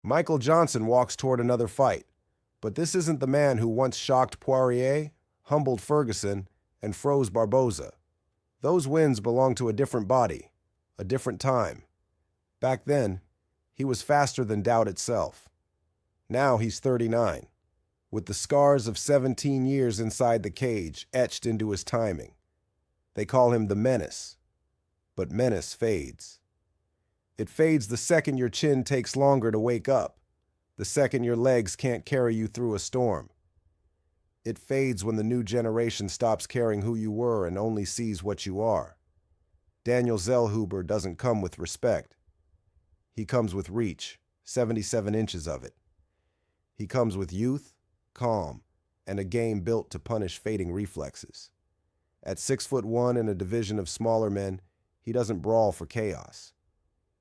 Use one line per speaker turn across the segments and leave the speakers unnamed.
Michael Johnson walks toward another fight, but this isn't the man who once shocked Poirier, humbled Ferguson, and froze Barboza. Those wins belong to a different body, a different time. Back then, he was faster than doubt itself. Now he's 39, with the scars of 17 years inside the cage etched into his timing. They call him the Menace, but menace fades. It fades the second your chin takes longer to wake up, the second your legs can't carry you through a storm. It fades when the new generation stops caring who you were and only sees what you are. Daniel Zellhuber doesn't come with respect. He comes with reach, 77 inches of it. He comes with youth, calm, and a game built to punish fading reflexes. At 6'1" in a division of smaller men, he doesn't brawl for chaos.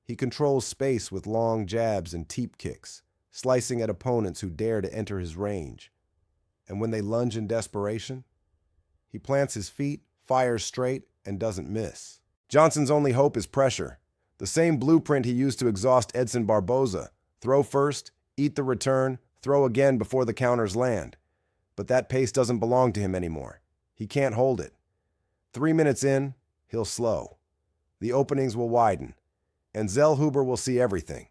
He controls space with long jabs and teep kicks, slicing at opponents who dare to enter his range. And when they lunge in desperation, he plants his feet, fires straight, and doesn't miss. Johnson's only hope is pressure, the same blueprint he used to exhaust Edson Barboza. Throw first, eat the return, throw again before the counters land. But that pace doesn't belong to him anymore. He can't hold it. 3 minutes in, he'll slow. The openings will widen, and Zellhuber will see everything.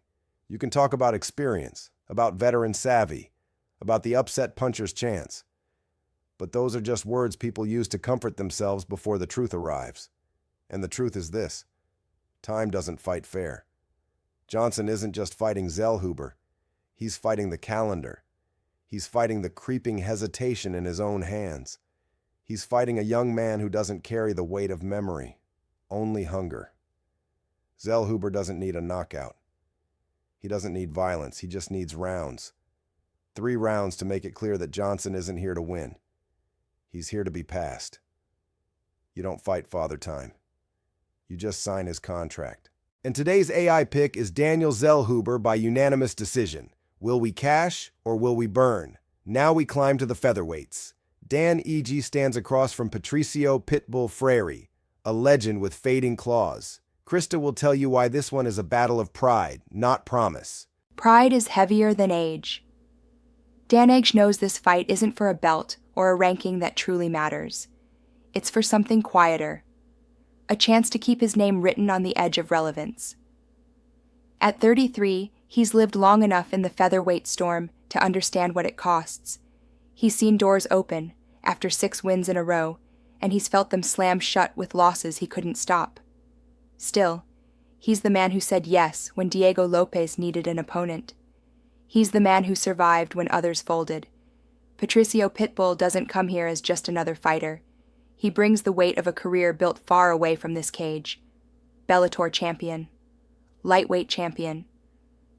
You can talk about experience, about veteran savvy, about the upset puncher's chance. But those are just words people use to comfort themselves before the truth arrives. And the truth is this: time doesn't fight fair. Johnson isn't just fighting Zellhuber. He's fighting the calendar. He's fighting the creeping hesitation in his own hands. He's fighting a young man who doesn't carry the weight of memory, only hunger. Zellhuber doesn't need a knockout. He doesn't need violence. He just needs rounds. 3 rounds to make it clear that Johnson isn't here to win. He's here to be passed. You don't fight Father Time. You just sign his contract. And today's AI pick is Daniel Zellhuber by unanimous decision. Will we cash or will we burn? Now we climb to the featherweights. Dan E.G. stands across from Patricio Pitbull Freire, a legend with fading claws. Krista will tell you why this one is a battle of pride, not promise.
Pride is heavier than age. Dan Edge knows this fight isn't for a belt or a ranking that truly matters. It's for something quieter. A chance to keep his name written on the edge of relevance. At 33, he's lived long enough in the featherweight storm to understand what it costs. He's seen doors open after 6 wins in a row, and he's felt them slam shut with losses he couldn't stop. Still, he's the man who said yes when Diego Lopez needed an opponent. He's the man who survived when others folded. Patricio Pitbull doesn't come here as just another fighter. He brings the weight of a career built far away from this cage. Bellator champion. Lightweight champion.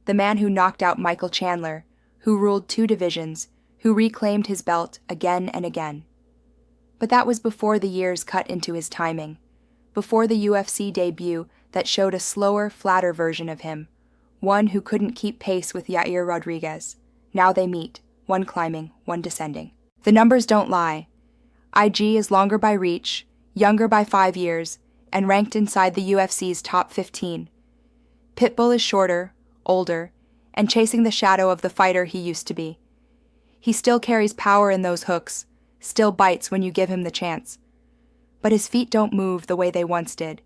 The man who knocked out Michael Chandler, who ruled 2 divisions, who reclaimed his belt again and again. But that was before the years cut into his timing, before the UFC debut that showed a slower, flatter version of him, one who couldn't keep pace with Yair Rodriguez. Now they meet, one climbing, one descending. The numbers don't lie. IG is longer by reach, younger by 5 years, and ranked inside the UFC's top 15. Pitbull is shorter, older, and chasing the shadow of the fighter he used to be. He still carries power in those hooks, still bites when you give him the chance. But his feet don't move the way they once did.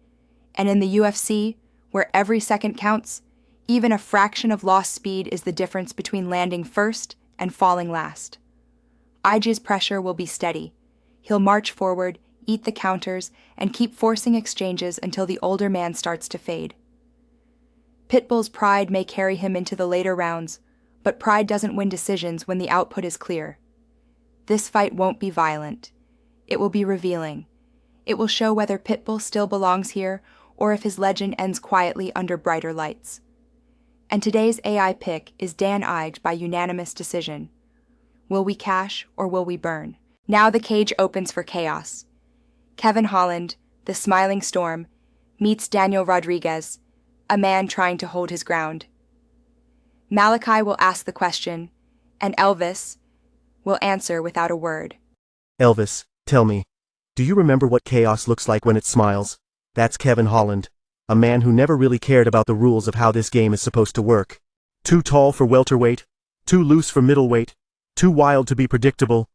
And in the UFC, where every second counts, even a fraction of lost speed is the difference between landing first and falling last. IG's pressure will be steady. He'll march forward, eat the counters, and keep forcing exchanges until the older man starts to fade. Pitbull's pride may carry him into the later rounds, but pride doesn't win decisions when the output is clear. This fight won't be violent. It will be revealing. It will show whether Pitbull still belongs here or if his legend ends quietly under brighter lights. And today's AI pick is Dan Ige by unanimous decision. Will we cash or will we burn? Now the cage opens for chaos. Kevin Holland, the smiling storm, meets Daniel Rodriguez, a man trying to hold his ground. Malachi will ask the question, and Elvis will answer without a word.
Elvis, tell me, do you remember what chaos looks like when it smiles? That's Kevin Holland, a man who never really cared about the rules of how this game is supposed to work. Too tall for welterweight, too loose for middleweight, too wild to be predictable.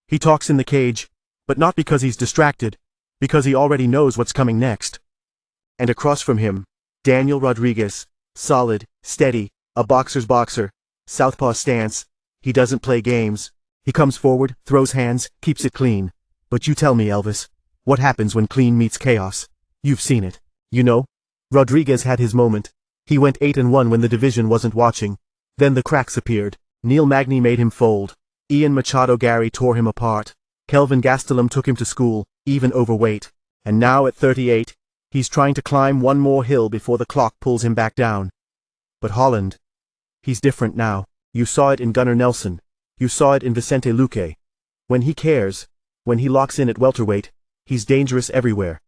He talks in the cage, but not because he's distracted, because he already knows what's coming next. And across from him, Daniel Rodriguez, solid, steady, a boxer's boxer, southpaw stance. He doesn't play games. He comes forward, throws hands, keeps it clean. But you tell me, Elvis, what happens when clean meets chaos? You've seen it. You know? Rodriguez had his moment. He went 8-1 when the division wasn't watching. Then the cracks appeared. Neil Magny made him fold. Ian Machado Gary tore him apart. Kelvin Gastelum took him to school, even overweight. And now at 38, he's trying to climb one more hill before the clock pulls him back down. But Holland, he's different now. You saw it in Gunnar Nelson. You saw it in Vicente Luque. When he cares, when he locks in at welterweight, he's dangerous everywhere.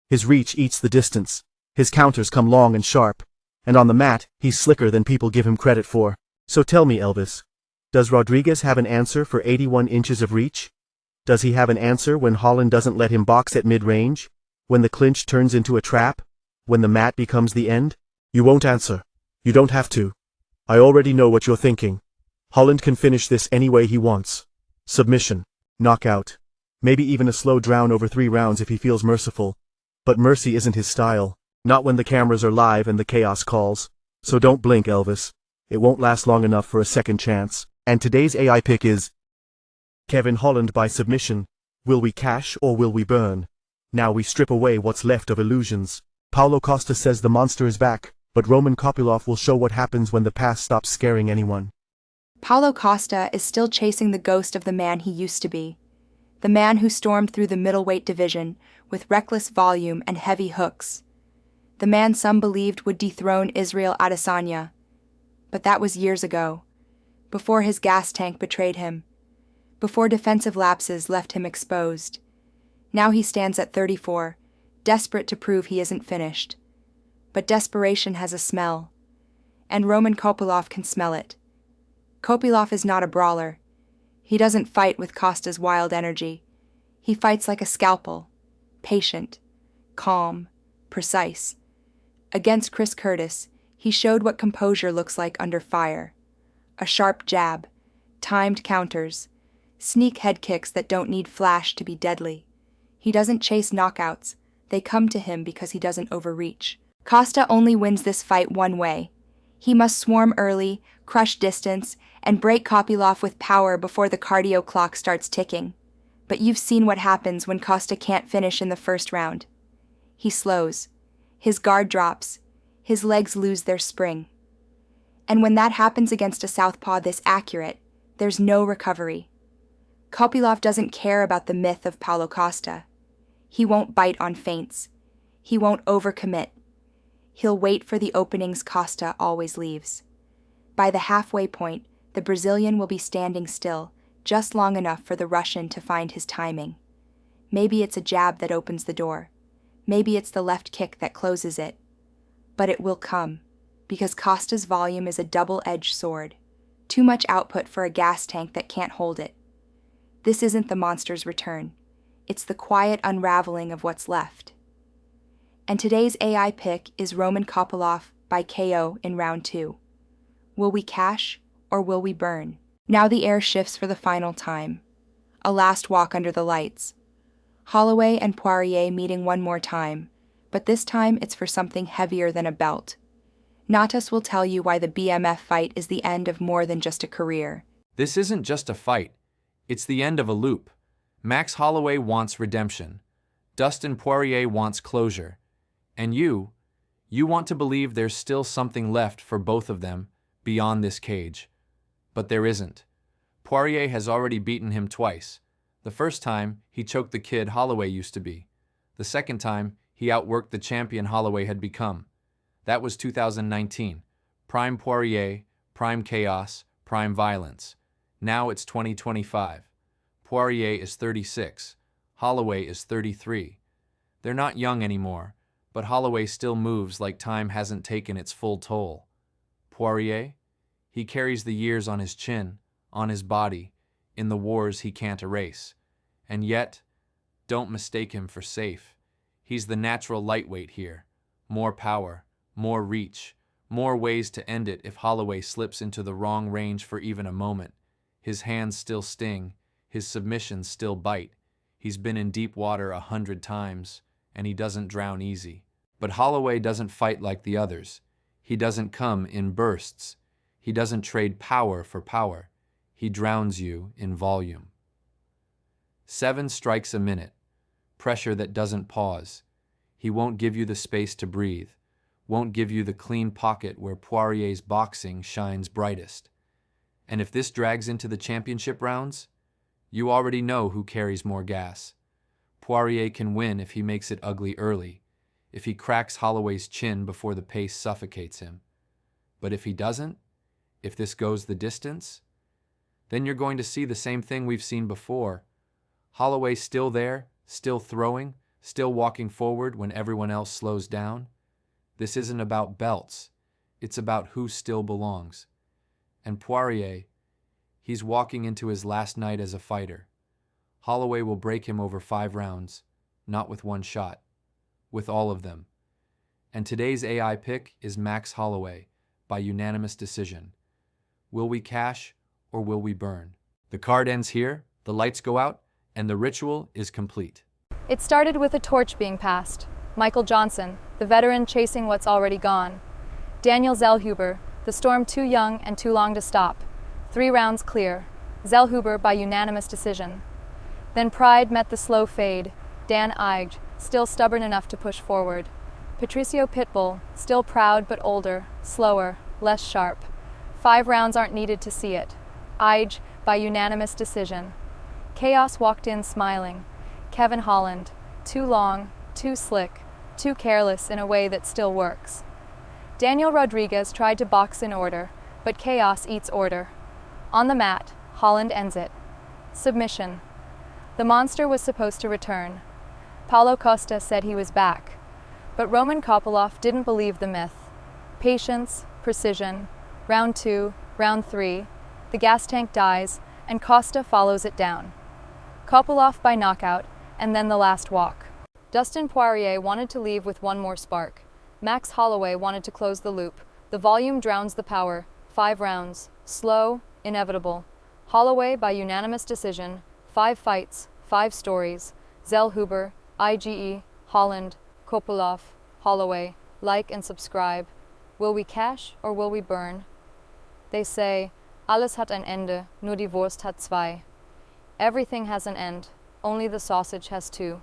His reach eats the distance. His counters come long and sharp. And on the mat, he's slicker than people give him credit for. So tell me, Elvis, does Rodriguez have an answer for 81 inches of reach? Does he have an answer when Holland doesn't let him box at mid-range? When the clinch turns into a trap? When the mat becomes the end? You won't answer. You don't have to. I already know what you're thinking. Holland can finish this any way he wants. Submission. Knockout. Maybe even a slow drown over 3 rounds if he feels merciful. But mercy isn't his style. Not when the cameras are live and the chaos calls. So don't blink, Elvis. It won't last long enough for a second chance. And today's AI pick is Kevin Holland by submission. Will we cash or will we burn? Now we strip away what's left of illusions. Paulo Costa says the monster is back, but Roman Kopylov will show what happens when the past stops scaring anyone.
Paulo Costa is still chasing the ghost of the man he used to be. The man who stormed through the middleweight division with reckless volume and heavy hooks. The man some believed would dethrone Israel Adesanya. But that was years ago, before his gas tank betrayed him, before defensive lapses left him exposed. Now he stands at 34, desperate to prove he isn't finished. But desperation has a smell, and Roman Kopylov can smell it. Kopylov is not a brawler. He doesn't fight with Costa's wild energy. He fights like a scalpel, patient, calm, precise. Against Chris Curtis, he showed what composure looks like under fire. A sharp jab, timed counters, sneak head kicks that don't need flash to be deadly. He doesn't chase knockouts. They come to him because he doesn't overreach. Costa only wins this fight one way. He must swarm early, crush distance, and break Kopylov with power before the cardio clock starts ticking. But you've seen what happens when Costa can't finish in the first round. He slows. His guard drops. His legs lose their spring. And when that happens against a southpaw this accurate, there's no recovery. Kopylov doesn't care about the myth of Paulo Costa. He won't bite on feints. He won't overcommit. He'll wait for the openings Costa always leaves. By the halfway point, the Brazilian will be standing still, just long enough for the Russian to find his timing. Maybe it's a jab that opens the door. Maybe it's the left kick that closes it. But it will come, because Costa's volume is a double-edged sword. Too much output for a gas tank that can't hold it. This isn't the monster's return. It's the quiet unraveling of what's left. And today's AI pick is Roman Kopylov by KO in round 2. Will we cash or will we burn? Now the air shifts for the final time. A last walk under the lights. Holloway and Poirier meeting one more time, but this time it's for something heavier than a belt. Natas will tell you why the BMF fight is the end of more than just a career.
This isn't just a fight. It's the end of a loop. Max Holloway wants redemption. Dustin Poirier wants closure. And you want to believe there's still something left for both of them beyond this cage. But there isn't. Poirier has already beaten him twice. The first time, he choked the kid Holloway used to be. The second time, he outworked the champion Holloway had become. That was 2019. Prime Poirier, prime chaos, prime violence. Now it's 2025. Poirier is 36. Holloway is 33. They're not young anymore, but Holloway still moves like time hasn't taken its full toll. Poirier? He carries the years on his chin, on his body, in the wars he can't erase. And yet, don't mistake him for safe. He's the natural lightweight here. More power, more reach, More ways to end it if Holloway slips into the wrong range for even a moment. His hands still sting, his submissions still bite. He's been in deep water 100 times, and he doesn't drown easy. But Holloway doesn't fight like the others. He doesn't come in bursts. He doesn't trade power for power. He drowns you in volume. 7 strikes a minute. Pressure that doesn't pause. He won't give you the space to breathe. Won't give you the clean pocket where Poirier's boxing shines brightest. And if this drags into the championship rounds, you already know who carries more gas. Poirier can win if he makes it ugly early, if he cracks Holloway's chin before the pace suffocates him. But if he doesn't, if this goes the distance, then you're going to see the same thing we've seen before. Holloway still there, still throwing, still walking forward when everyone else slows down. This isn't about belts. It's about who still belongs. And Poirier, he's walking into his last night as a fighter. Holloway will break him over 5 rounds, not with one shot, with all of them. And today's AI pick is Max Holloway by unanimous decision. Will we cash or will we burn? The card ends here, the lights go out, and the ritual is complete.
It started with a torch being passed. Michael Johnson, the veteran chasing what's already gone. Daniel Zellhuber, the storm too young and too long to stop. 3 rounds clear. Zellhuber by unanimous decision. Then pride met the slow fade. Dan Ige, still stubborn enough to push forward. Patricio Pitbull, still proud but older, slower, less sharp. 5 rounds aren't needed to see it. Ige by unanimous decision. Chaos walked in smiling. Kevin Holland, too long, too slick, too careless in a way that still works. Daniel Rodriguez tried to box in order, but chaos eats order. On the mat, Holland ends it. Submission. The monster was supposed to return. Paulo Costa said he was back. But Roman Kopylov didn't believe the myth. Patience, precision. Round 2, round 3. The gas tank dies, and Costa follows it down. Kopylov by knockout, and then the last walk. Dustin Poirier wanted to leave with one more spark. Max Holloway wanted to close the loop. The volume drowns the power. 5 rounds. Slow, inevitable. Holloway by unanimous decision. 5 fights, 5 stories. Zellhuber, IGE, Holland, Kopylov, Holloway. Like and subscribe. Will we cash or will we burn? They say, alles hat ein Ende, nur die Wurst hat zwei. Everything has an end, only the sausage has 2.